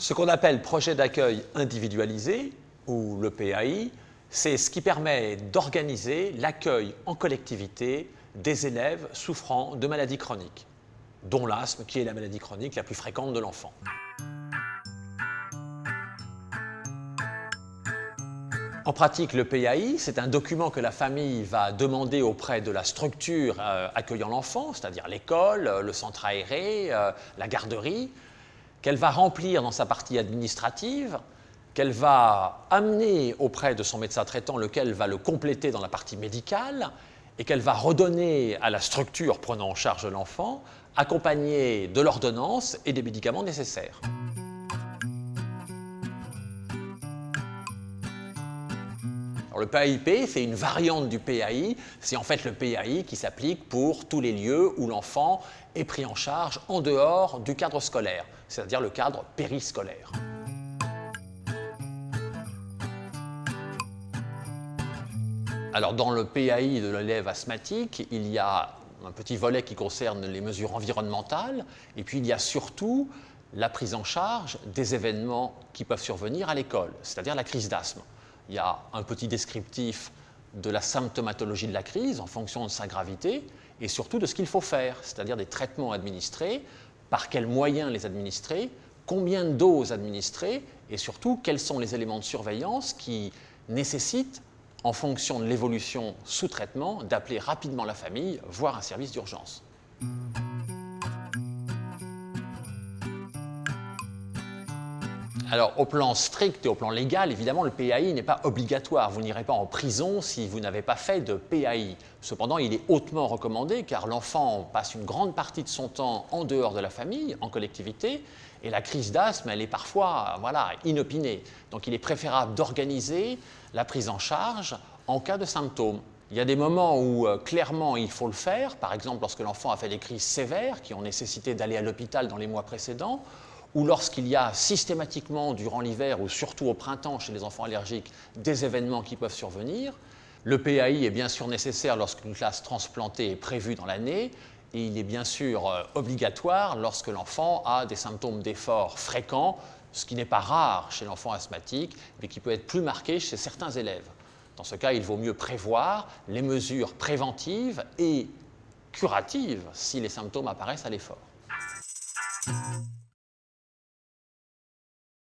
Ce qu'on appelle projet d'accueil individualisé, ou le PAI, c'est ce qui permet d'organiser l'accueil en collectivité des élèves souffrant de maladies chroniques, dont l'asthme, qui est la maladie chronique la plus fréquente de l'enfant. En pratique, le PAI, c'est un document que la famille va demander auprès de la structure accueillant l'enfant, c'est-à-dire l'école, le centre aéré, la garderie, qu'elle va remplir dans sa partie administrative, qu'elle va amener auprès de son médecin traitant, lequel va le compléter dans la partie médicale, et qu'elle va redonner à la structure prenant en charge l'enfant, accompagnée de l'ordonnance et des médicaments nécessaires. Alors, le PAIP, c'est une variante du PAI, c'est en fait le PAI qui s'applique pour tous les lieux où l'enfant est pris en charge en dehors du cadre scolaire, c'est-à-dire le cadre périscolaire. Alors, dans le PAI de l'élève asthmatique, il y a un petit volet qui concerne les mesures environnementales, et puis il y a surtout la prise en charge des événements qui peuvent survenir à l'école, c'est-à-dire la crise d'asthme. Il y a un petit descriptif de la symptomatologie de la crise en fonction de sa gravité et surtout de ce qu'il faut faire, c'est-à-dire des traitements administrés, par quels moyens les administrer, combien de doses administrer et surtout quels sont les éléments de surveillance qui nécessitent, en fonction de l'évolution sous traitement, d'appeler rapidement la famille, voire un service d'urgence. Alors, au plan strict et au plan légal, évidemment, le PAI n'est pas obligatoire. Vous n'irez pas en prison si vous n'avez pas fait de PAI. Cependant, il est hautement recommandé car l'enfant passe une grande partie de son temps en dehors de la famille, en collectivité, et la crise d'asthme, elle est parfois inopinée. Donc, il est préférable d'organiser la prise en charge en cas de symptômes. Il y a des moments où clairement il faut le faire, par exemple lorsque l'enfant a fait des crises sévères qui ont nécessité d'aller à l'hôpital dans les mois précédents, ou lorsqu'il y a systématiquement durant l'hiver ou surtout au printemps chez les enfants allergiques des événements qui peuvent survenir. Le PAI est bien sûr nécessaire lorsqu'une classe transplantée est prévue dans l'année et il est bien sûr obligatoire lorsque l'enfant a des symptômes d'effort fréquents, ce qui n'est pas rare chez l'enfant asthmatique mais qui peut être plus marqué chez certains élèves. Dans ce cas, il vaut mieux prévoir les mesures préventives et curatives si les symptômes apparaissent à l'effort.